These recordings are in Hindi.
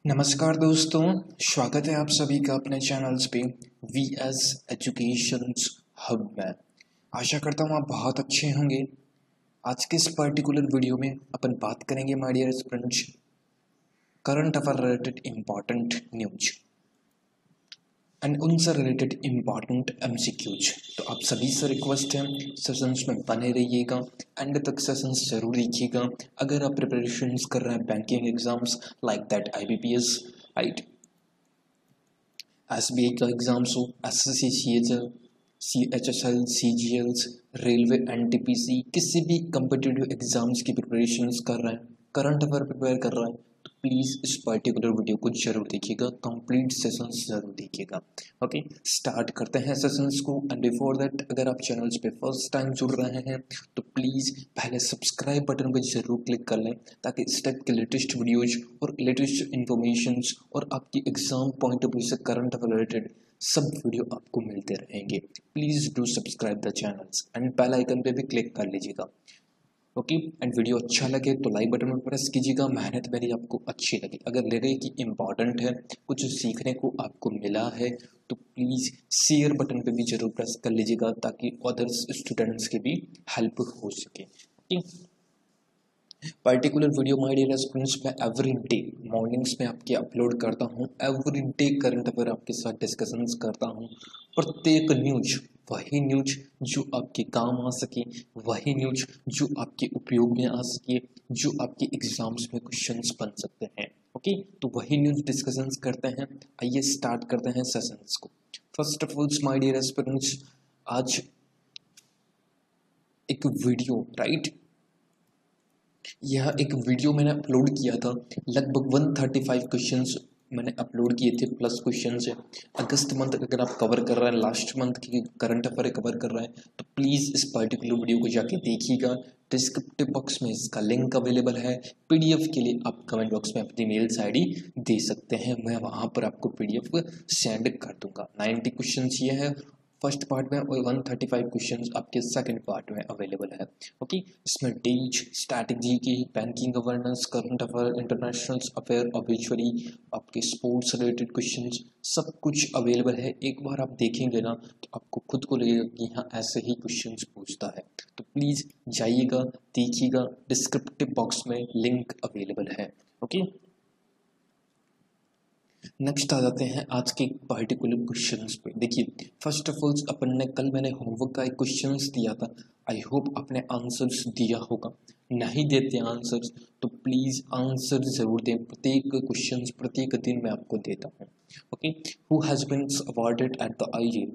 नमस्कार दोस्तों, स्वागत है आप सभी का अपने चैनल्स पे वी एस एजुकेशंस हब में। आशा करता हूँ आप बहुत अच्छे होंगे। आज के इस पर्टिकुलर वीडियो में अपन बात करेंगे my dear students current affair related important news and उनसे रिलेटेड इम्पॉर्टेंट एमसीक्यूज। तो आप सभी से रिक्वेस्ट है सेशंस में बने रहिएगा, एंड तक सेशंस जरूर देखिएगा। अगर आप प्रिपरेशंस कर रहे हैं banking exams like that IBPS, right, SBI का एग्जाम्स हो, SSC CHL CHSL CGLs, railway NTPC, किसी भी कम्पिटिटिव एग्जाम्स की प्रिपरेशंस कर रहे हैं, करंट अफेयर प्रिपेयर कर रहे हैं, तो प्लीज़ इस पर्टिकुलर वीडियो को जरूर देखिएगा, कंप्लीट सेशंस जरूर देखिएगा। ओके, स्टार्ट करते हैं सेशंस को। एंड बिफोर दैट, अगर आप चैनल्स पे फर्स्ट टाइम जुड़ रहे हैं तो प्लीज़ पहले सब्सक्राइब बटन पर जरूर क्लिक कर लें, ताकि इस टाइप के लेटेस्ट वीडियोज और लेटेस्ट इन्फॉर्मेशंस और आपकी एग्जाम पॉइंट ऑफ व्यू से करंट अफेयर रिलेटेड सब वीडियो आपको मिलते रहेंगे। Please do subscribe the channels and bell icon पे भी क्लिक कर लीजिएगा। ओके, एंड वीडियो अच्छा लगे तो लाइक बटन पर प्रेस कीजिएगा। मेहनत मेरी आपको अच्छी लगे, अगर लगे कि इम्पॉर्टेंट है, कुछ सीखने को आपको मिला है, तो प्लीज़ शेयर बटन पे भी जरूर प्रेस कर लीजिएगा, ताकि अदर्स स्टूडेंट्स की भी हेल्प हो सके। Particular video my dear students मैं एवरी डे मॉर्निंग्स में आपके अपलोड करता हूँ। एवरी डे करंट अफेयर आपके साथ डिस्कशंस करता हूँ। प्रत्येक न्यूज वही न्यूज जो आपके काम आ सके, वही न्यूज जो आपके उपयोग में आ सके, जो आपके एग्जाम्स में क्वेश्चंस बन सकते हैं। ओके, तो वही न्यूज डिस्कशंस करते हैं। आइए स्टार्ट करते हैं सेशंस को। First of all my dear students, आज एक वीडियो, राइट, यह एक वीडियो मैंने अपलोड किया था। लगभग 135 क्वेश्चंस मैंने अपलोड किए थे, प्लस क्वेश्चंस है। अगस्त मंथ अगर आप कवर कर रहे हैं, लास्ट मंथ की करंट अफेयर कवर कर रहे हैं, तो प्लीज़ इस पर्टिकुलर वीडियो को जाके देखिएगा। डिस्क्रिप्टिव बॉक्स में इसका लिंक अवेलेबल है। PDF के लिए आप कमेंट बॉक्स में अपनी मेल ID दे सकते हैं, मैं वहाँ पर आपको PDF सेंड कर दूंगा। 90 क्वेश्चन ये है फर्स्ट पार्ट में, और 135 क्वेश्चंस आपके सेकंड पार्ट में अवेलेबल है। ओके, इसमें डेज, स्ट्रैटेजी की, banking governance, current affair, international affair, obviously आपके स्पोर्ट्स रिलेटेड क्वेश्चंस, सब कुछ अवेलेबल है। एक बार आप देखेंगे ना तो आपको खुद को लगेगा कि हाँ ऐसे ही क्वेश्चंस पूछता है। तो प्लीज़ जाइएगा, देखिएगा, डिस्क्रिप्टिव बॉक्स में लिंक अवेलेबल है। ओके, नेक्स्ट आ जाते हैं आज के पर्टिकुलर क्वेश्चंस पे। देखिए, फर्स्ट ऑफ ऑल अपन ने कल मैंने होमवर्क का एक क्वेश्चंस दिया था। आई होप आपने आंसर्स दिया होगा। नहीं देते आंसर्स तो प्लीज़ आंसर जरूर दें। प्रत्येक क्वेश्चंस प्रत्येक दिन मैं आपको देता हूँ। Okay, who has been awarded at the IJ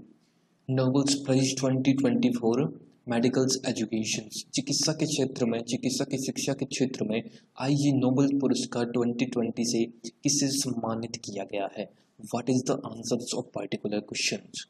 Nobels prize 2024 medicals education, चिकित्सा के क्षेत्र में, चिकित्सा की शिक्षा के क्षेत्र में IG नोबेल पुरस्कार 2020 से किसे सम्मानित किया गया है? What is the answers of particular questions?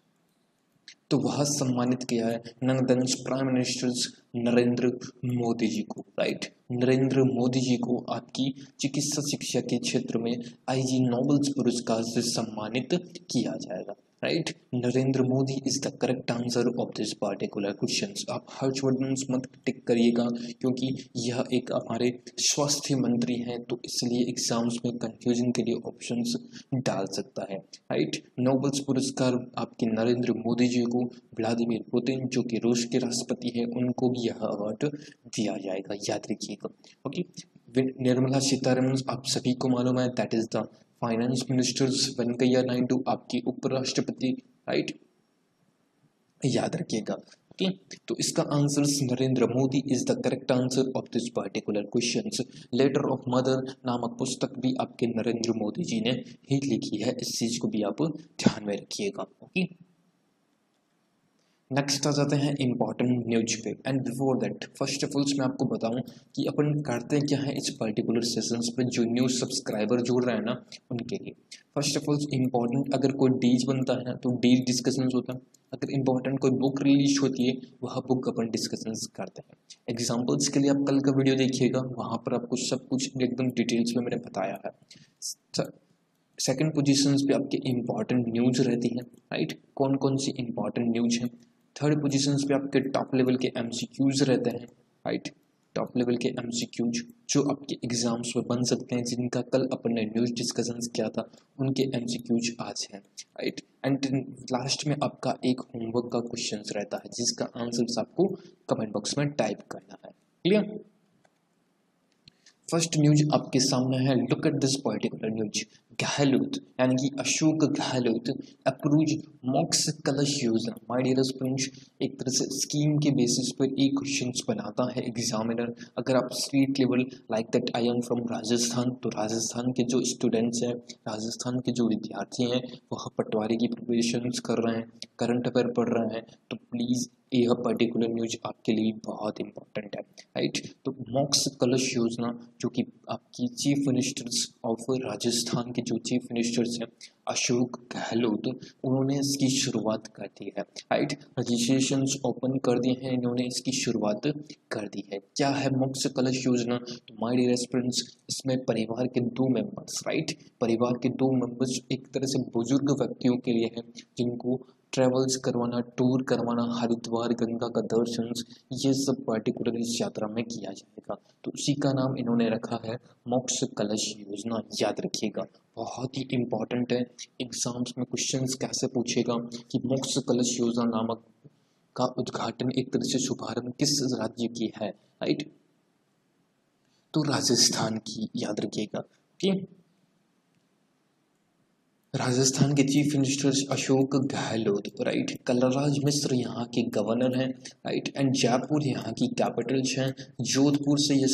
तो वह सम्मानित किया है none than prime ministers Narendra Modi ji को, राइट। नरेंद्र मोदी जी को आपकी चिकित्सा शिक्षा के क्षेत्र में IG नोबेल पुरस्कार से सम्मानित किया जाएगा, right. Narendra Modi is the correct answer of this particular questions. आप हर्षवर्धन मत टिक करिएगा, क्योंकि यह एक हमारे स्वास्थ्य मंत्री हैं, तो इसलिए एग्जाम्स में कंफ्यूजन के लिए ऑप्शंस डाल सकता है, राइट। नोबेल पुरस्कार आपके नरेंद्र मोदी जी को, व्लादिमीर पुतिन जो कि रूस के राष्ट्रपति हैं, उनको भी यह अवार्ड दिया जाएगा, याद रखिएगा। ओके, निर्मला सीतारमण आप सभी को मालूम है, that is the finance ministers. Venkaiah Naidu आपके उपराष्ट्रपति, राइट, याद रखिएगा। ओके, तो इसका answer Narendra Modi is the correct answer of this particular questions. Letter of mother नामक पुस्तक भी आपके नरेंद्र मोदी जी ने ही लिखी है, इस चीज को भी आप ध्यान में रखिएगा। ओके, नेक्स्ट आ जाते हैं इंपॉर्टेंट न्यूज पे। And before that, first of all मैं आपको बताऊं कि अपन करते क्या है इस पर्टिकुलर सेशंस पे, जो न्यू सब्सक्राइबर जुड़ रहे हैं ना उनके लिए। फर्स्ट ऑफ ऑल इंपॉर्टेंट, अगर कोई डेज बनता है ना तो डेज डिस्कशंस होता है। अगर इंपॉर्टेंट कोई बुक रिलीज होती है, वह बुक अपन डिस्कशंस करते हैं। एग्जाम्पल्स के लिए आप कल का वीडियो देखिएगा, वहाँ पर आपको सब कुछ एकदम डिटेल्स में मैंने बताया है। सेकंड पोजीशंस पे आपके इंपॉर्टेंट न्यूज रहती है, राइट, कौन कौन सी इंपॉर्टेंट न्यूज है। थर्ड पोजीशंस पे आपके टॉप लेवल के MCQs रहते हैं, राइट। टॉप लेवल के एमसीक्यूज जो आपके एग्जाम्स में बन सकते हैं, जिनका कल अपन ने न्यूज़ डिस्कशंस किया था, उनके एमसीक्यूज आज हैं, राइट। एंड लास्ट में आपका एक होमवर्क का क्वेश्चन रहता है जिसका आंसर्स आपको कमेंट बॉक्स में टाइप करना है। क्लियर? फर्स्ट न्यूज आपके सामने है, look at this particular news. Gehlot यानी कि अशोक गहलोत अप्रूव मॉक्स कलश योजना। माय डियर फ्रेंड्स, एक तरह से स्कीम के बेसिस पर एक क्वेश्चंस बनाता है एग्जामिनर। अगर आप state level like that I am from Rajasthan, तो राजस्थान के जो स्टूडेंट्स हैं, राजस्थान के जो विद्यार्थी हैं, वह पटवारी की प्रिपरेशंस कर रहे हैं, करंट अफेयर पढ़ रहे हैं, तो प्लीज़ यह पर्टिकुलर न्यूज आपके लिए बहुत इंपॉर्टेंट है, राइट। तो मॉक्स कलश योजना जो कि आपकी चीफ मिनिस्टर्स ऑफ राजस्थान के जो चीफ मिनिस्टर्स हैं अशोक गहलोत, उन्होंने इसकी शुरुआत कर दी है, राइट। रजिस्ट्रेशंस ओपन कर दिए हैं, इन्होंने इसकी शुरुआत कर दी है। क्या है मॉक्स कलश योजना? तो माय डियर स्टूडेंट्स, इसमें परिवार के 2 मेंबर्स, राइट, परिवार के 2 मेंबर्स एक तरह से बुजुर्ग व्यक्तियों के लिए है जिनको ट्रेवल्स करवाना, टूर करवाना, हरिद्वार गंगा का दर्शन, ये सब पर्टिकुलर इस यात्रा में किया जाएगा। तो उसी का नाम इन्होंने रखा है मोक्ष कलश योजना। याद रखिएगा, बहुत ही इंपॉर्टेंट है। एग्जाम्स में क्वेश्चंस कैसे पूछेगा कि मोक्ष कलश योजना नामक का उद्घाटन एक तरह से शुभारंभ किस राज्य की है, राइट, तो राजस्थान की। याद रखिएगा कि राजस्थान के chief minister Ashok Gehlot, right. Kalraj Mishra यहाँ के गवर्नर हैं, राइट। एंड जयपुर यहाँ की कैपिटल्स हैं। जोधपुर से ये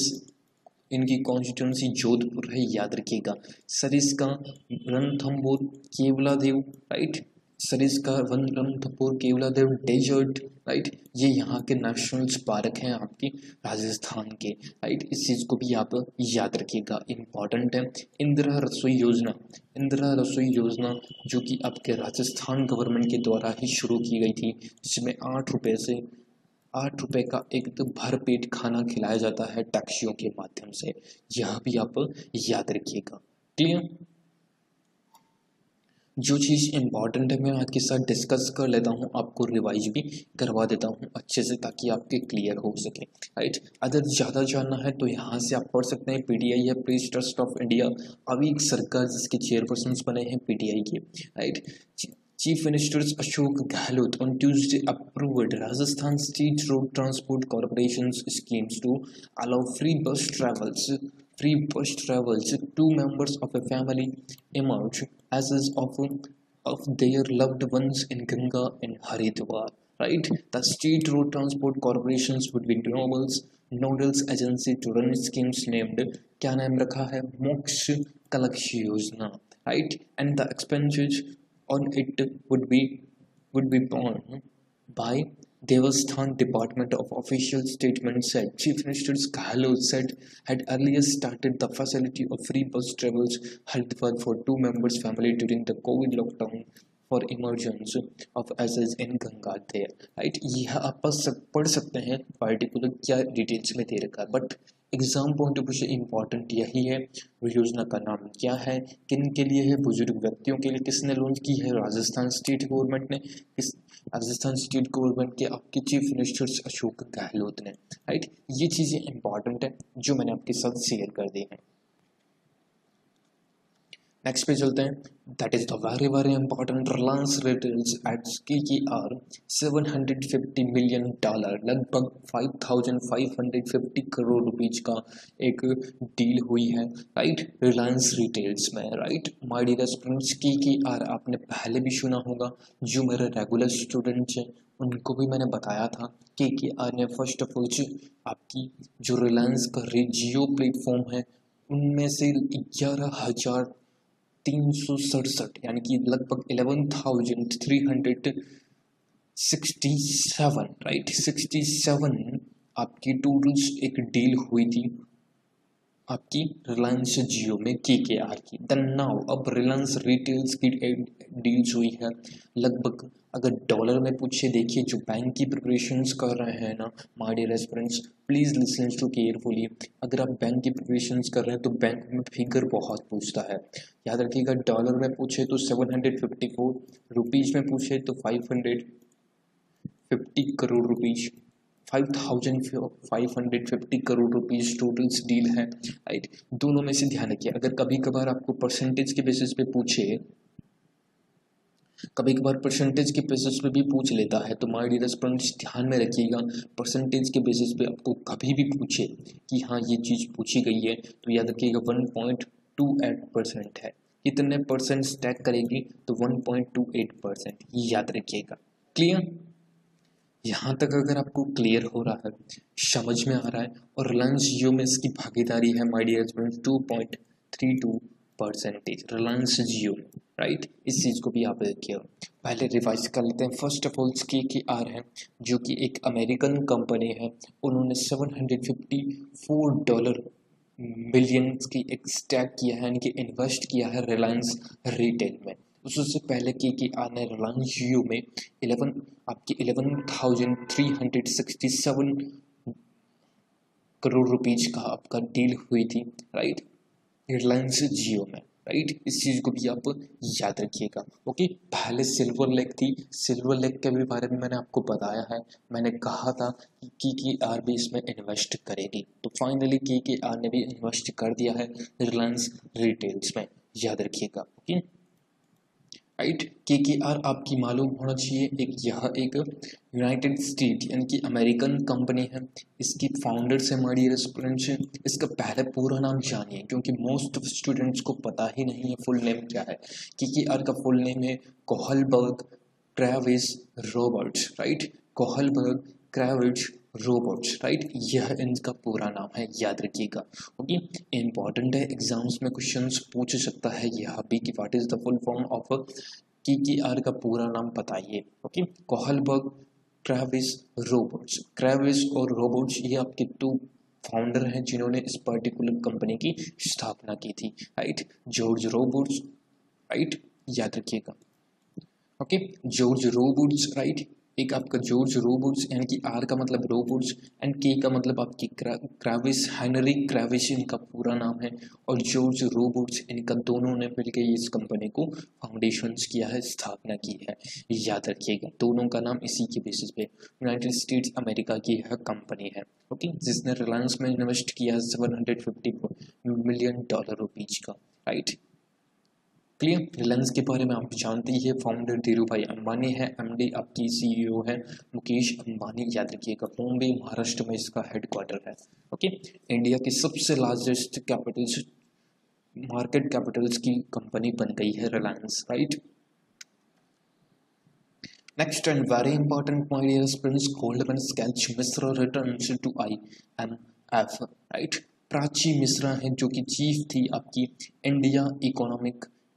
इनकी कॉन्स्टिट्यूंसी जोधपुर है, याद रखिएगा। Sariska Ranthambore Keoladeo, right, Sariska Ranthambore Keoladeo desert, right, ये यहाँ के नेशनल पार्क हैं आपके राजस्थान के, राइट। इस चीज़ को भी आप याद रखिएगा, इंपॉर्टेंट है। इंदिरा रसोई योजना, इंदिरा रसोई योजना जो कि आपके राजस्थान गवर्नमेंट के द्वारा ही शुरू की गई थी, जिसमें 8 रुपए का एक तो भरपेट खाना खिलाया जाता है टैक्सियों के माध्यम से। यह भी आप याद रखिएगा। क्लियर? जो चीज़ इंपॉर्टेंट है मैं आपके साथ डिस्कस कर लेता हूँ, आपको रिवाइज भी करवा देता हूँ अच्छे से, ताकि आपके क्लियर हो सके, राइट। अगर ज़्यादा जानना है तो यहाँ से आप पढ़ सकते हैं। पीटीआई है, प्रेस ट्रस्ट ऑफ इंडिया, अभी एक सरकार जिसके चेयरपर्सन बने हैं पीटीआई के, right. Chief ministers Ashok Gehlot on Tuesday approved Rajasthan State Road Transport Corporation's schemes to allow free bus travels. Two members of a family emerge as is of their loved ones in Ganga and Haridwar. Right? The State Road Transport Corporations would be nodal agency to run schemes named, क्या नाम रखा है, मोक्ष कलश योजना, right? And the expenses on it would be borne by Devasthan Department of Official Statement said. Chief Minister Gehlot said had earlier started the facility of free bus travels Haridwar for 2 members family during the COVID lockdown for emergence of SS in Ganga there, right? यह आप पढ़ सकते हैं पर्टिकुलर क्या डिटेल्स में दे रखा है, but exam point of view से इम्पॉर्टेंट यही है। योजना का नाम क्या है, किन के लिए है, बुजुर्ग व्यक्तियों के लिए किसने लॉन्च की है, राजस्थान स्टेट गवर्नमेंट ने, राजस्थान स्टेट गवर्नमेंट के आपके चीफ मिनिस्टर अशोक गहलोत ने, राइट। ये चीज़ें इंपॉर्टेंट है जो मैंने आपके साथ शेयर कर दी हैं। नेक्स्ट पे चलते हैं। That is the very important. Reliance retails at KKR $750 million, लगभग 5,550 करोड़ रुपीज का एक डील हुई है, राइट, रिलायंस रिटेल्स में, right. My dear students, KKR आपने पहले भी सुना होगा, जो मेरे रेगुलर स्टूडेंट्स हैं उनको भी मैंने बताया था। KKR ने फर्स्ट ऑफ ऑल आपकी जो रिलायंस का जियो प्लेटफॉर्म है उनमें से 11,367 यानी कि लगभग 11,367, राइट, 67 आपकी टोटल एक डील हुई थी आपकी रिलायंस जियो में KKR की। देन नाउ अब रिलायंस रिटेल्स की डील्स हुई है लगभग, अगर डॉलर में पूछे, देखिए जो बैंक की प्रिपरेशंस कर रहे हैं ना my dear students, please listen to carefully. अगर आप बैंक की प्रिपरेशंस कर रहे हैं तो बैंक में फिगर बहुत पूछता है, याद रखिएगा। डॉलर में पूछे तो 754, रुपीज़ में पूछे तो 550 crore rupees, 5,550 crore rupees total deal है, राइट। दोनों में से ध्यान रखिए, अगर कभी कभार आपको परसेंटेज के बेसिस पे पूछे, कभी कभार परसेंटेज के बेसिस पे भी पूछ लेता है, तो माय डियर स्टूडेंट्स ध्यान में रखिएगा, परसेंटेज के बेसिस पे आपको कभी भी पूछे कि हाँ ये चीज़ पूछी गई है, तो याद रखिएगा 1.28% है। कितने परसेंट स्टैक करेगी, तो 1.28%, ये याद रखिएगा। क्लियर? यहाँ तक अगर आपको क्लियर हो रहा है, समझ में आ रहा है, और रिलायंस जियो में इसकी भागीदारी है my dear students 2.32%, Reliance Jio, right. इस चीज़ को भी आप देखिए, पहले रिवाइज कर लेते हैं। फर्स्ट ऑफ ऑल KKR है, जो कि एक अमेरिकन कंपनी है, उन्होंने $754 मिलियन की एक स्टैक किया है, यानी कि इन्वेस्ट किया है रिलायंस रिटेल में। उससे पहले KKR ने रिलायंस जियो में 11,367 करोड़ रुपीज का आपका डील हुई थी, राइट, रिलायंस जियो में, राइट। इस चीज़ को भी आप याद रखिएगा। ओके, पहले सिल्वर लेक थी, सिल्वर लेक के भी बारे में मैंने आपको बताया है, मैंने कहा था कि KKR भी इसमें इन्वेस्ट करेगी, तो फाइनली KKR ने भी इन्वेस्ट कर दिया है रिलायंस रिटेल्स में, याद रखिएगा। Okay, right. KKR आपकी मालूम होना चाहिए, एक यूनाइटेड स्टेट यानी कि अमेरिकन कंपनी है। इसकी फाउंडर्स है माय डियर स्टूडेंट्स। इसका पहले पूरा नाम जानिए, क्योंकि मोस्ट ऑफ स्टूडेंट्स को पता ही नहीं है फुल नेम क्या है। KKR का फुल नेम है Kohlberg Travis Roberts, right, Kohlberg Travis robots, right, यह इनका पूरा नाम है, याद रखिएगा। ओके, इंपॉर्टेंट है, एग्जाम्स में क्वेश्चंस पूछ सकता है यह भी कि what is the full form of KKR का पूरा नाम बताइए। Okay, Kohlberg Travis robots, Travis और रोबोट्स ये आपके दो फाउंडर हैं जिन्होंने इस पर्टिकुलर कंपनी की स्थापना की थी, राइट, जॉर्ज रोबोट्स, राइट, याद रखिएगा। ओके, जॉर्ज रोबोट्स, राइट, एक आपका जॉर्ज रोबोट्स यानी कि आर का मतलब रोबोट्स एंड के का मतलब आपकी क्राविस, हेनरी क्राविस इनका पूरा नाम है, और जॉर्ज रोबोट्स इनका दोनों ने मिलकर इस कंपनी को फाउंडेशंस किया है, स्थापना की है, याद रखिएगा। दोनों का नाम इसी के बेसिस पे, यूनाइटेड स्टेट्स अमेरिका की यह कंपनी है, ओके, जिसने रिलायंस में इन्वेस्ट किया है $750 मिलियन रुपीज का, राइट। क्लियर? रिलायंस के बारे में आप जानते ही है, फाउंडर धीरूभाई अंबानी है, MD आपकी CEO है मुकेश अंबानी, याद रखिएगा। बॉम्बे महाराष्ट्र में इसका हेडक्वार्टर है। ओके, इंडिया की सबसे लार्जेस्ट कैपिटल्स, मार्केट कैपिटल्स की कंपनी बन गई है Reliance, right. Next and very important my dear friends, Goldman Sachs Mishra returns to IMF, right. Prachi Mishra है जो कि चीफ थी आपकी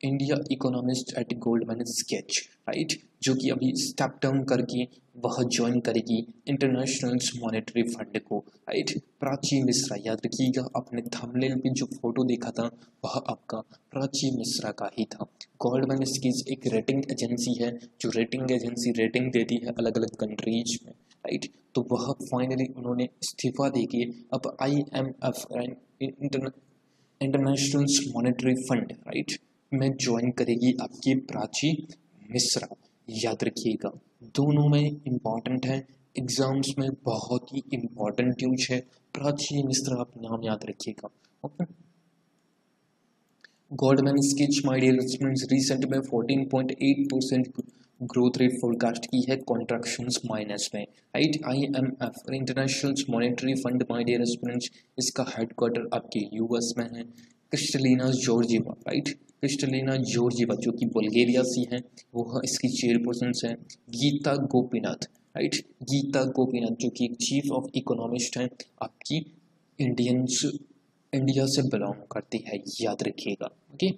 India economist at Goldman Sachs, right, जो कि अभी स्टेप डाउन करके वह ज्वाइन करेगी इंटरनेशनल मॉनेटरी फंड को, राइट। प्राची मिश्रा, याद रखिएगा, आपने थंबनेल पे जो फोटो देखा था वह आपका प्राची मिश्रा का ही था। गोल्डमैन सैच्स एक रेटिंग एजेंसी है, जो रेटिंग एजेंसी रेटिंग देती है अलग अलग कंट्रीज में, राइट। तो वह फाइनली उन्होंने इस्तीफा देके अब IMF international monetary fund, right, में ज्वाइन करेगी आपकी प्राची मिश्रा, याद रखिएगा। दोनों में इम्पॉर्टेंट है, एग्जाम्स में बहुत ही इम्पॉर्टेंट न्यूज है, प्राची मिश्रा आप नाम याद रखिएगा। Okay, Goldman Sachs my dear students recent में 14.8% ग्रोथ रेट फोरकास्ट की है, कॉन्ट्रैक्शंस माइनस में, right. IMF international monetary fund my dear students, इसका हेडक्वार्टर आपके US में है, Kristalina Georgieva, right, Kristalina Georgieva जो कि बुल्गारिया से हैं, वो इसकी चेयरपर्सन है। गीता गोपीनाथ, राइट, गीता गोपीनाथ जो कि एक चीफ ऑफ इकोनॉमिस्ट हैं आपकी इंडिया से बिलोंग करती है, याद रखिएगा। ओके,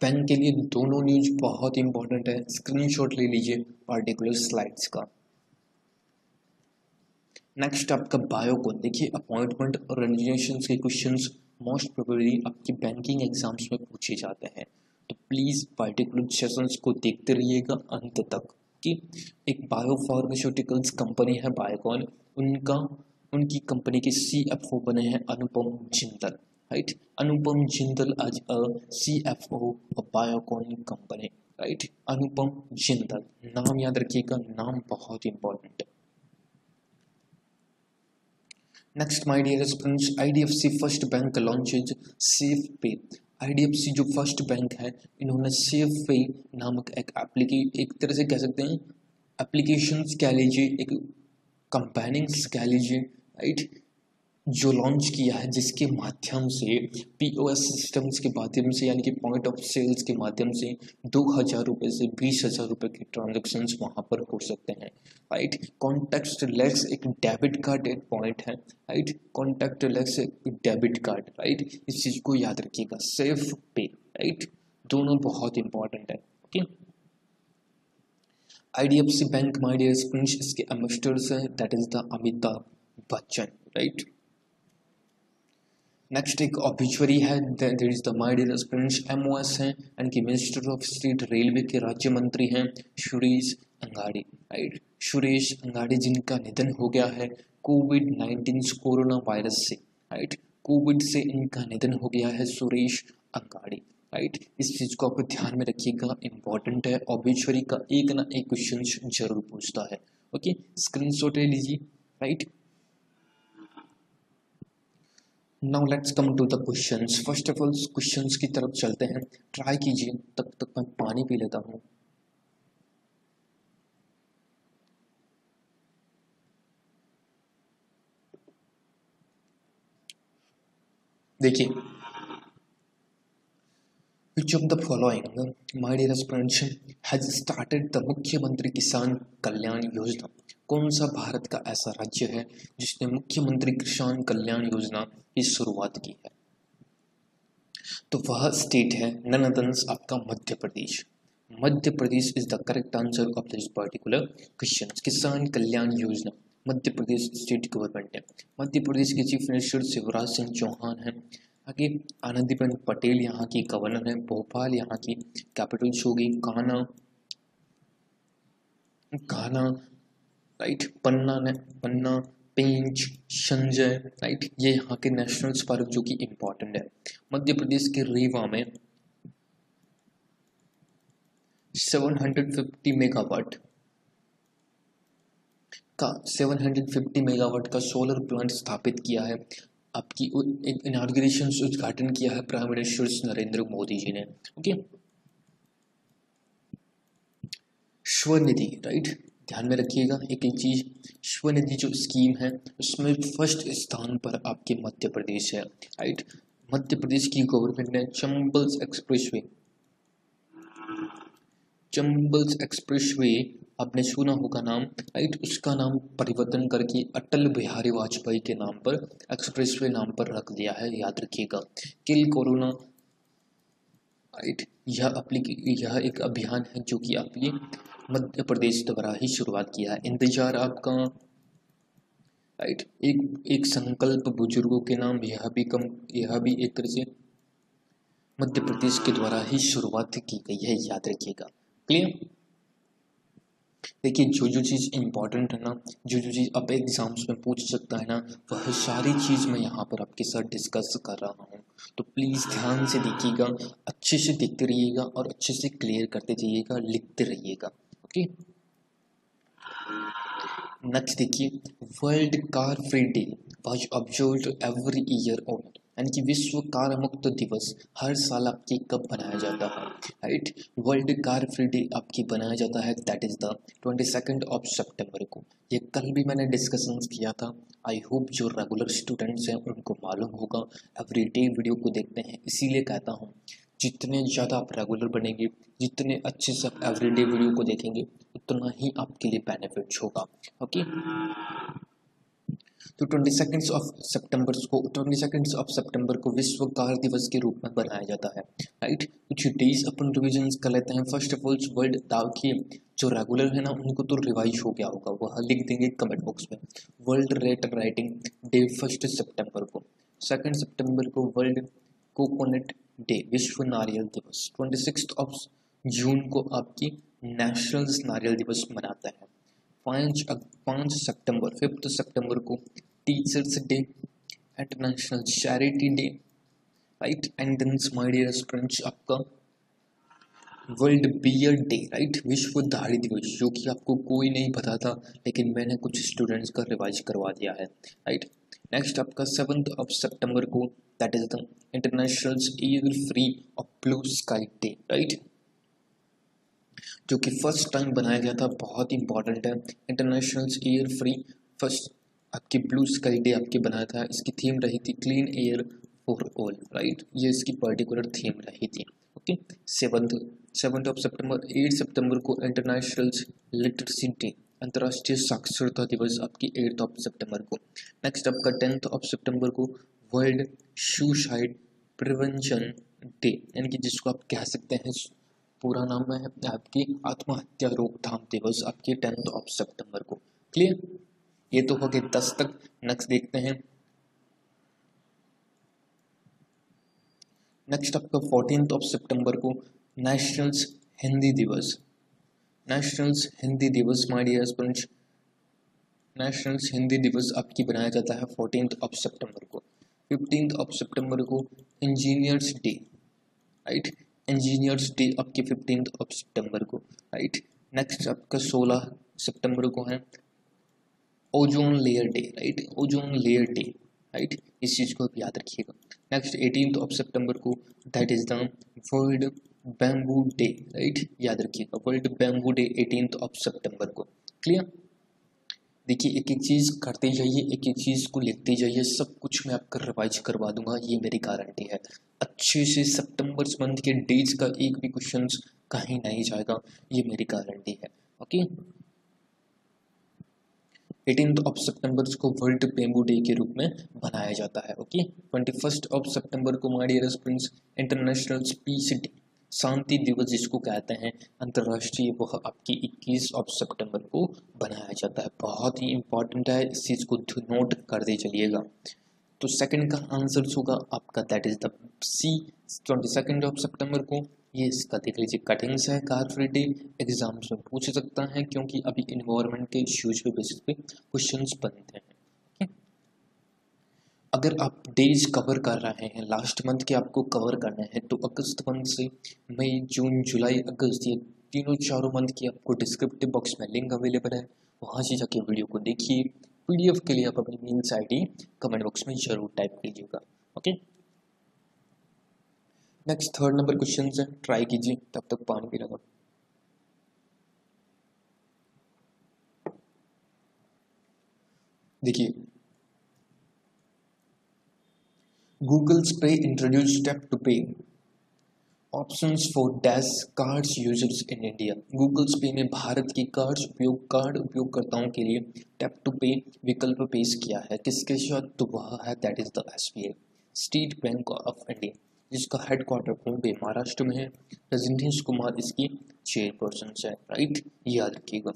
पेन के लिए दोनों न्यूज बहुत इंपॉर्टेंट है, स्क्रीनशॉट ले लीजिए पार्टिकुलर स्लाइड्स का। नेक्स्ट आपका बायोकॉन, देखिए अपॉइंटमेंट और रेजिग्नेशन के क्वेश्चंस मोस्ट प्रोबेबली आपके बैंकिंग एग्जाम्स में पूछे जाते हैं, तो प्लीज़ पार्टिकुलर सेशंस को देखते रहिएगा अंत तक। कि एक बायोफार्मास्यूटिकल्स कंपनी है बायोकॉन, उनकी कंपनी के CFO बने हैं अनुपम जिंदल, राइट। अनुपम जिंदल आज CFO of Biocon company, right, Anupam Jindal, नाम याद रखिएगा, नाम बहुत इंपॉर्टेंट है। Next my dear students, IDFC first bank launches safe pay. IDFC जो फर्स्ट बैंक है, इन्होंने सेफ पे नामक एक तरह से कह सकते हैं एप्लीकेशंस कह लीजिए, एक कंपेनिंग्स कह लीजिए, राइट, जो लॉन्च किया है, जिसके माध्यम से पीओएस सिस्टम्स के माध्यम से यानी कि पॉइंट ऑफ सेल्स के माध्यम से 2,000 रुपये से 20,000 रुपये के ट्रांजेक्शन्स वहाँ पर हो सकते हैं, राइट। कॉन्टैक्ट लेस एक डेबिट कार्ड एक पॉइंट है, राइट, कॉन्टैक्ट लेस एक डेबिट कार्ड, राइट, इस चीज़ को याद रखिएगा, सेफ पे, राइट, दोनों बहुत इंपॉर्टेंट है, okay. IDFC bank my dear students, इसके एम्बेसडर्स हैं, that is the Amitabh Bachchan, right. Next एक ऑब्ituary है, there is the my dear students MOS हैं, यानी कि मिनिस्टर ऑफ स्टेट रेलवे के राज्य मंत्री हैं सुरेश अंगाड़ी, राइट, सुरेश अंगाड़ी, जिनका निधन हो गया है कोविड-19 कोरोना वायरस से, राइट, कोविड से इनका निधन हो गया है सुरेश अंगाड़ी, राइट। इस चीज़ को आप ध्यान में रखिएगा, इंपॉर्टेंट है, ऑब्ituary का एक ना एक क्वेश्चन जरूर पूछता है, ओके, स्क्रीनशॉट ले लीजिए, right. Now let's come to the questions. First of all questions की तरफ चलते हैं, ट्राई कीजिए, तब तक मैं पानी पी लेता हूँ। देखिए, which of the following my dear students has started the मुख्यमंत्री किसान कल्याण योजना? कौन सा भारत का ऐसा राज्य है जिसने मुख्यमंत्री किसान कल्याण योजना की शुरुआत की है? तो वह स्टेट है नन अदर आपका Madhya Pradesh. Madhya Pradesh is the correct answer of this particular question. Kisan Kalyan योजना मध्य प्रदेश स्टेट गवर्नमेंट है। मध्य प्रदेश के चीफ मिनिस्टर शिवराज सिंह चौहान हैं। आगे आनंदीबेन पटेल यहाँ की गवर्नर है। भोपाल यहाँ की कैपिटल होगी। कान्हा राइट, पन्ना, पेंच, संजय, राइट, ये यहाँ के नेशनल पार्क जो कि इम्पोर्टेंट है। मध्य प्रदेश के रीवा में 750 मेगावाट का सोलर प्लांट स्थापित किया है। आपकी इनॉग्रेशन उद्घाटन किया है प्राइम मिनिस्टर नरेंद्र मोदी जी ने। ओके, स्वनिधि, राइट, ध्यान में रखिएगा एक चीज, स्वनिधि जो स्कीम है उसमें फर्स्ट स्थान पर आपके मध्य प्रदेश है, राइट। मध्य प्रदेश की गवर्नमेंट ने चंबल्स एक्सप्रेसवे आपने सुना होगा नाम, राइट, उसका नाम परिवर्तन करके अटल बिहारी वाजपेयी के नाम पर एक्सप्रेसवे नाम पर रख दिया है, याद रखिएगा। किल कोरोना, राइट, यह एक अभियान है जो कि आपके मध्य प्रदेश द्वारा ही शुरुआत किया है। इंतजार आपका, राइट, एक संकल्प बुजुर्गों के नाम, यह भी एक तरह से मध्य प्रदेश के द्वारा ही शुरुआत की गई है, याद रखिएगा। क्लियर? देखिए, जो चीज़ इंपॉर्टेंट है ना, जो चीज़ अब एग्जाम्स में पूछ सकता है ना, वह सारी चीज़ मैं यहाँ पर आपके साथ डिस्कस कर रहा हूँ। तो प्लीज़ ध्यान से देखिएगा, अच्छे से देखते रहिएगा और अच्छे से क्लियर करते जाइएगा, लिखते रहिएगा। ओके, नेक्स्ट देखिए, world car free day was observed every year on, यानी कि विश्व कार मुक्त दिवस हर साल आपके कब बनाया जाता है, right. World car free day आपकी बनाया जाता है, दैट इज द 22 सितंबर को। ये कल भी मैंने डिस्कशन किया था। आई होप जो रेगुलर स्टूडेंट्स हैं उनको मालूम होगा, एवरी डे वीडियो को देखते हैं, इसीलिए कहता हूँ जितने ज़्यादा आप रेगुलर बनेंगे, जितने अच्छे से आप एवरीडे वीडियो को देखेंगे, उतना ही आपके लिए बेनिफिट्स होगा। ओके, तो 22 सितंबर को विश्व कार दिवस के रूप में बनाया जाता है, राइट। कुछ डेज अपन रिविजन कर लेते हैं। फर्स्ट ऑफ ऑल वर्ल्ड, ताकि जो रेगुलर है ना उनको तो रिवाइज हो गया होगा, वह लिख देंगे कमेंट बॉक्स में। वर्ल्ड रेट राइटिंग डे 1 सितंबर को। 2 सितंबर को वर्ल्ड कोकोनट डे, विश्व नारियल दिवस। 26 जून को आपकी नेशनल नारियल दिवस मनाता है। 5 सितंबर को teachers day, international charity day, right. And then my dear students आपका वर्ल्ड बियर डे, राइट, विश्व दाढ़ी दिवस, जो कि आपको कोई नहीं पता था लेकिन मैंने कुछ स्टूडेंट्स का रिवाइज करवा दिया है, राइट। नेक्स्ट आपका 7 सितंबर को that is the international year free of blue sky day, right, जो कि फर्स्ट टाइम बनाया गया था, बहुत ही इंपॉर्टेंट है। इंटरनेशनल ईयर फ्री फर्स्ट आपकी ब्लू स्काई डे आपके बनाया था। इसकी थीम रही थी clean air for all, right, ये इसकी पर्टिकुलर थीम रही थी। ओके, 7 सितंबर 8 सितंबर को इंटरनेशनल लिटरेसी डे, अंतर्राष्ट्रीय साक्षरता दिवस आपकी 8 सितंबर को। नेक्स्ट आपका 10 सितंबर को वर्ल्ड सुसाइड प्रिवेंशन डे, यानी कि जिसको आप कह सकते हैं पूरा नाम है आपकी आत्महत्या रोकथाम दिवस आपके 10 सितंबर को। क्लियर, ये तो हो गए 10 तक। नेक्स्ट देखते हैं, नेक्स्ट आपका 14 सितंबर को नेशनल हिंदी दिवस, नेशनल हिंदी दिवस my dear students, national Hindi दिवस आपकी बनाया जाता है 14 सितंबर को। 15 सितंबर को engineers day, right, engineers day आपके 15 सितंबर को, राइट। नेक्स्ट आपका 16 सितंबर को है ozone layer day, right, ozone layer day, right, इस चीज़ को आप याद रखिएगा। नेक्स्ट 18 सितंबर को that is the world bamboo day, right, याद रखिएगा, वर्ल्ड बैम्बू डे 18 सितंबर को। क्लियर, देखिए एक एक चीज़ करते जाइए, एक एक चीज़ को लिखते जाइए, सब कुछ मैं आपका रिवाइज करवा दूंगा, ये मेरी गारंटी है। अच्छे से सितंबर मंथ के डेज का एक भी क्वेश्चन कहीं नहीं जाएगा, ये मेरी गारंटी है। ओके, 18 सितंबर को वर्ल्ड बैम्बू डे के रूप में बनाया जाता है। ओके, 21 सितंबर को my dear friends international peace day, शांति दिवस जिसको कहते हैं अंतर्राष्ट्रीय, वह आपकी 21 सितंबर को बनाया जाता है। बहुत ही इंपॉर्टेंट है, इस चीज़ को नोट कर दे चलिएगा। तो सेकंड का आंसर होगा आपका दैट इज द सी, 22 सितंबर को। ये इसका देख लीजिए कटिंग्स है, कार फ्री डे, एग्जाम्स में पूछ सकता है क्योंकि अभी इन्वायरमेंट के इश्यूज पे बेसिस पे क्वेश्चंस बनते हैं। अगर आप डेज कवर कर रहे हैं, लास्ट मंथ के आपको कवर करना है, तो अगस्त मंथ से मई जून जुलाई अगस्त, ये तीनों चारों मंथ की आपको डिस्क्रिप्टिव बॉक्स में लिंक अवेलेबल है, वहाँ से जाके वीडियो को देखिए। पीडीएफ के लिए आप अपनी मेल्स आईडी कमेंट बॉक्स में जरूर टाइप कीजिएगा। Okay, next 3rd number question है, ट्राई कीजिए, तब तक पानी पी लगा। देखिए, Google's Pay introduced tap to pay options for Dash cards users in India. Google's Pay में भारत की कार्ड उपयोगकर्ताओं के लिए टैप टू पे विकल्प पेश किया है। किसके साथ? तो वह है that is the SBI, state bank of India, जिसका हेडक्वार्टर बॉम्बे महाराष्ट्र में है। रजनीश कुमार इसकी चेयरपर्सन है, राइट, याद रखिएगा।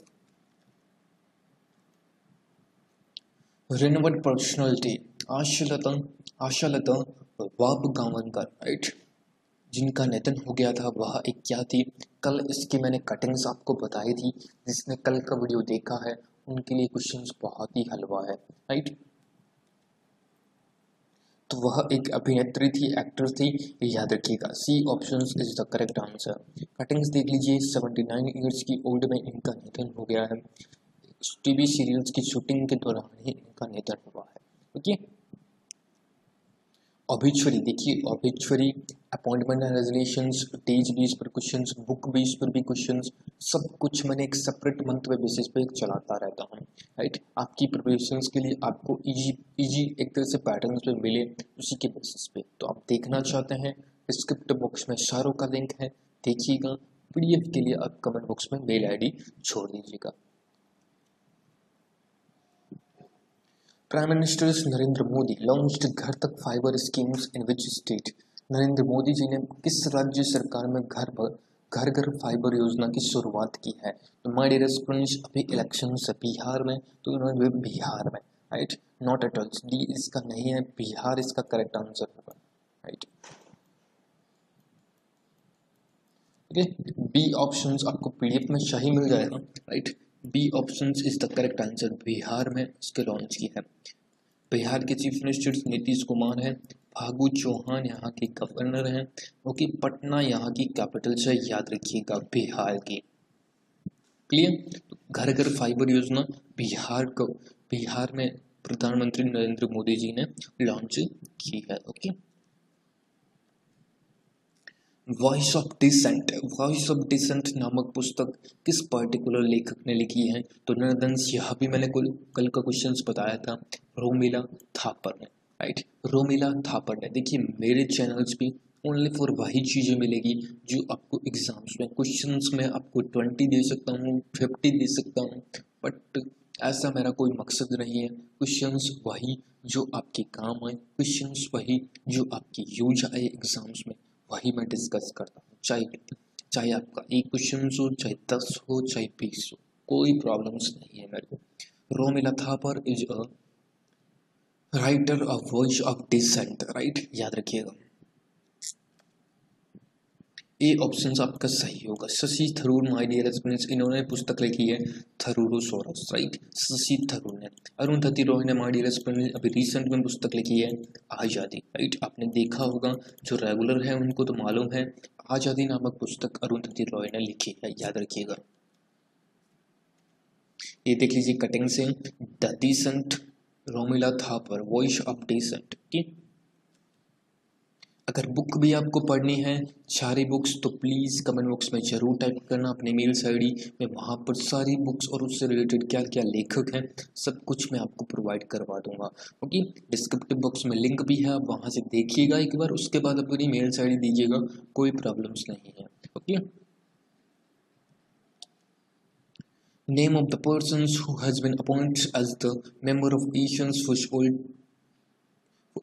रिनोवेड पर्सनैलिटी आशालता वाबगावनकर, राइट, जिनका निधन हो गया था, वह एक क्या थी? कल इसकी मैंने कटिंग्स आपको बताई थी, जिसने कल का वीडियो देखा है उनके लिए क्वेश्चंस बहुत ही हलवा है, राइट। तो वह एक अभिनेत्री थी, एक्टर थी, याद रखिएगा। C option is the correct answer. Cuttings देख लीजिए, 79 ईयर्स की ओल्ड में इनका निधन हो गया है। टीवी सीरियल्स की शूटिंग के दौरान ही इनका निधन हुआ है। ओके, ऑबिचुअरी देखिए, obituary, appointment and resolutions, days base पर क्वेश्चंस, बुक बेस पर भी क्वेश्चंस, सब कुछ मैंने एक सेपरेट मंथ बेसिस पे चलाता रहता हूँ, राइट। आपकी प्रिपरेशंस के लिए आपको इजी एक तरह से पैटर्न्स पे मिले, उसी के बेसिस पे। तो आप देखना चाहते हैं, डिस्क्रिप्टिव बॉक्स में सारों का लिंक है, देखिएगा। पीडीएफ के लिए आप कमेंट बॉक्स में मेल आईडी छोड़ दीजिएगा। Prime minister Narendra Modi launched Ghar Tak fibre schemes in which state? Narendra Modi ji ने किस राज्य सरकार में घर घर फाइबर योजना की शुरुआत की है? तो माय डियर स्टूडेंट्स, अभी इलेक्शन है बिहार में, तो उन्होंने बिहार में, right, not at all, D इसका नहीं है, बिहार इसका करेक्ट आंसर होगा, राइट। बी ऑप्शंस आपको पीडीएफ में सही मिल जाएगा, right. B option is the correct answer, Bihar में इसके लॉन्च की है। बिहार के चीफ मिनिस्टर नीतीश कुमार हैं, फागू चौहान यहाँ के गवर्नर हैं, ओके। पटना यहाँ की कैपिटल से, याद रखिएगा, बिहार की। क्लियर, घर घर फाइबर योजना बिहार में प्रधानमंत्री नरेंद्र मोदी जी ने लॉन्च की है। ओके, वॉइस ऑफ डिसेंट नामक पुस्तक किस पर्टिकुलर लेखक ने लिखी है? तो नंदन, यह भी मैंने कल का क्वेश्चन बताया था, रोमिला थापर ने, राइट, रोमिला थापर ने। देखिए मेरे चैनल्स पे ओनली फॉर वही चीज़ें मिलेगी जो आपको एग्जाम्स में क्वेश्चंस में आपको 20 दे सकता हूँ, 50 दे सकता हूँ, बट ऐसा मेरा कोई मकसद नहीं है। क्वेश्चंस वही जो आपके काम आए, क्वेश्चंस वही जो आपकी यूज आए एग्जाम्स में, वही मैं डिस्कस करता हूँ। चाहे आपका एक क्वेश्चन हो, चाहे 10 हो, चाहे 20 हो, कोई प्रॉब्लम्स नहीं है मेरे को। Romila Thapar is a writer of voice of dissent, right, याद रखिएगा। ए ऑप्शन आपका सही होगा। Shashi Tharoor, my dear students, इन्होंने पुस्तक लिखी है थरूरोसोरस, राइट, शशि थरूर ने। अरुंधति रॉय ने, माय डियर स्टूडेंट्स, अभी रिसेंट में पुस्तक लिखी है आज़ादी, राइट, आपने देखा होगा, जो रेगुलर है उनको तो मालूम है, आज़ादी नामक पुस्तक अरुंधति रॉय ने लिखी है, याद रखिएगा। ये देख लीजिए कटिंग से, the dissent, Romila Thapar, voice of dissent की। अगर बुक भी आपको पढ़नी है, सारी बुक्स, तो प्लीज़ कमेंट बॉक्स में ज़रूर टाइप करना अपनी मेल आईडी में, वहाँ पर सारी बुक्स और उससे रिलेटेड क्या क्या लेखक हैं सब कुछ मैं आपको प्रोवाइड करवा दूंगा। ओके, डिस्क्रिप्टिव बॉक्स में लिंक भी है, आप वहाँ से देखिएगा एक बार, उसके बाद अपनी मेल आईडी दीजिएगा, कोई प्रॉब्लम्स नहीं है। Okay, name of the persons who has been appointed as the member of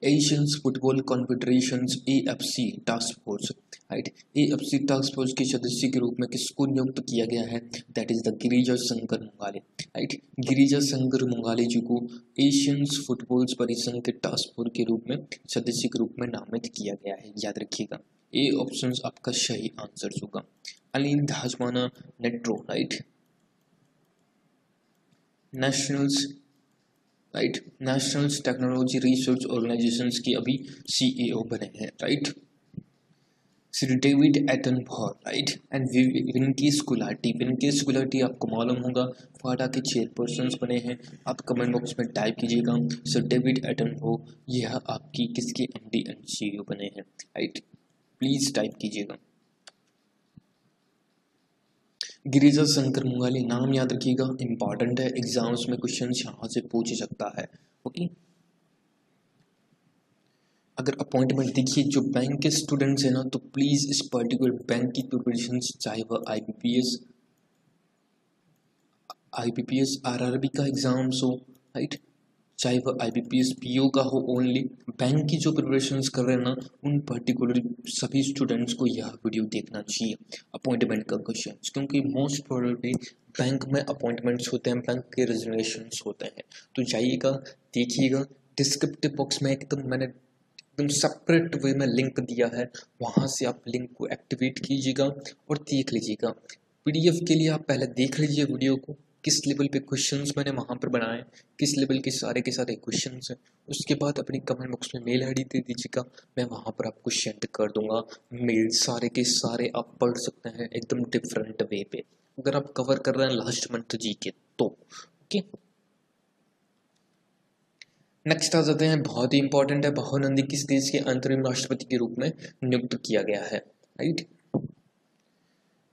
Asian football confederation AFC task force, right, AFC task force के सदस्य के रूप में किसको नियुक्त किया गया है? That is the Girija Shankar Mungali, right, Girija Shankar Mungali ji को एशियन फुटबॉल परिसंघ के टास्क फोर्स के रूप में सदस्य के रूप में नामित किया गया है, याद रखिएगा। ए ऑप्शन आपका सही आंसर होगा। अनिल धाजमाना नेट्रो, right, national technology research organisations की अभी CEO बने हैं, right, Shri David Attenborough, right, and Vinkesh Gulati आपको मालूम होगा, फाडा के चेयरपर्सन बने हैं। आप कमेंट बॉक्स में टाइप कीजिएगा सर डेविड एटनबर्ग, यह आपकी किसके MD एंड CEO बने हैं, राइट, प्लीज टाइप कीजिएगा। गिरिजा शंकर मुंगाले, नाम याद रखिएगा, इंपॉर्टेंट है, एग्जाम्स में क्वेश्चन यहाँ से पूछ सकता है। ओके, अगर अपॉइंटमेंट देखिए जो बैंक के स्टूडेंट्स हैं ना, तो प्लीज़ इस पर्टिकुलर बैंक की प्रिपरेशन, चाहे वह IBPS RRB का एग्जाम्स हो, राइट, चाहे वह IBPS PO का हो, ओनली बैंक की जो प्रिपरेशंस कर रहे हैं ना, उन पर्टिकुलर सभी स्टूडेंट्स को यह वीडियो देखना चाहिए अपॉइंटमेंट का क्वेश्चन, क्योंकि मोस्ट प्रोबेबली बैंक में अपॉइंटमेंट्स होते हैं, बैंक के रिजर्वेशंस होते हैं। तो जाइएगा, देखिएगा, डिस्क्रिप्टिव बॉक्स में मैंने एकदम सेपरेट वे में लिंक दिया है, वहाँ से आप लिंक को एक्टिवेट कीजिएगा और देख लीजिएगा। PDF के लिए आप पहले देख लीजिए वीडियो को, किस लेवल पे क्वेश्चंस मैंने वहाँ पर बनाए, किस लेवल के सारे क्वेश्चंस हैं। उसके बाद अपनी कमेंट बॉक्स में मेल ID दे दीजिएगा, मैं वहाँ पर आपको सेंड कर दूंगा मेल, सारे के सारे आप पढ़ सकते हैं एकदम डिफरेंट वे पे, अगर आप कवर कर रहे हैं लास्ट मंथ GK तो। ओके, नेक्स्ट आ जाते हैं, बहुत ही इंपॉर्टेंट है, बहुनंदी किस देश के अंतरिम राष्ट्रपति के रूप में नियुक्त किया गया है, right,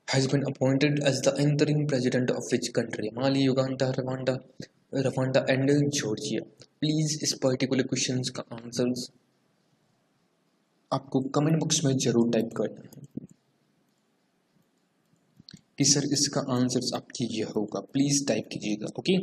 has been appointed as the interim president of which country? Mali, Uganda, Rwanda and Georgia. Please इस पर्टिकुलर क्वेश्चंस का आंसर्स आपको कमेंट बॉक्स में जरूर टाइप करना है कि सर इसका आंसर्स आपकी यह होगा, प्लीज टाइप कीजिएगा। ओके,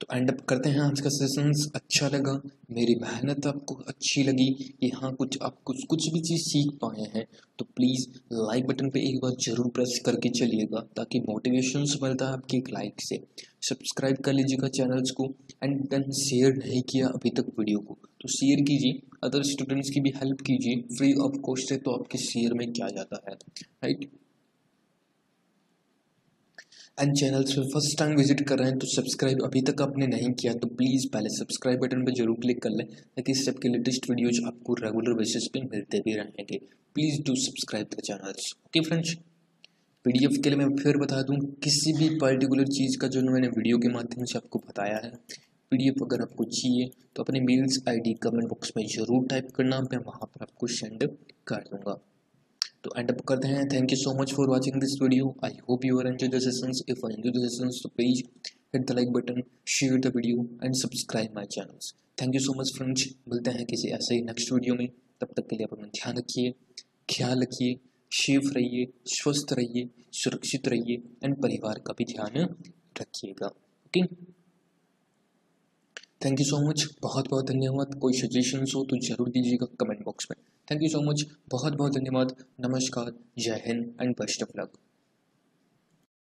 तो एंड अप करते हैं आज का सेशंस। अच्छा लगा, मेरी मेहनत आपको अच्छी लगी कि हाँ कुछ आप कुछ भी चीज़ सीख पाए हैं, तो प्लीज़ लाइक बटन पे एक बार जरूर प्रेस करके चलिएगा, ताकि मोटिवेशन मिलता है आपके एक लाइक से। सब्सक्राइब कर लीजिएगा चैनल्स को, एंड देन शेयर नहीं किया अभी तक वीडियो को तो शेयर कीजिए, अदर स्टूडेंट्स की भी हेल्प कीजिए, फ्री ऑफ कॉस्ट है, तो आपके शेयर में क्या जाता है, राइट। एंड चैनल्स पे फर्स्ट टाइम विजिट कर रहे हैं तो सब्सक्राइब अभी तक आपने नहीं किया तो प्लीज़ पहले सब्सक्राइब बटन पर जरूर क्लिक कर लें, ताकि इस सब के लेटेस्ट वीडियोज आपको रेगुलर बेसिस पे मिलते भी रहेंगे। Please do subscribe the channels. Okay friends, PDF के लिए मैं फिर बता दूं, किसी भी पर्टिकुलर चीज़ का जो मैंने वीडियो के माध्यम से आपको बताया है, PDF अगर आपको चाहिए तो अपने मेल्स ID कमेंट बॉक्स में ज़रूर टाइप करना, मैं वहाँ पर आपको सेंड कर दूँगा। तो एंड अप करते हैं। Thank you so much for watching this video. I hope you are enjoy the sessions. If I enjoy the sessions तो please hit the like button, share the video and subscribe my channels. Thank you so much friends. मिलते हैं किसी ऐसे ही नेक्स्ट वीडियो में। तब तक के लिए अपना ध्यान रखिए, ख्याल रखिए, सेफ रहिए, स्वस्थ रहिए, सुरक्षित रहिए एंड परिवार का भी ध्यान रखिएगा। Okay, thank you so much, बहुत बहुत धन्यवाद। कोई सजेशंस हो तो जरूर दीजिएगा कमेंट बॉक्स में। थैंक यू सो मच, बहुत बहुत धन्यवाद। नमस्कार, जय Hind and best of luck.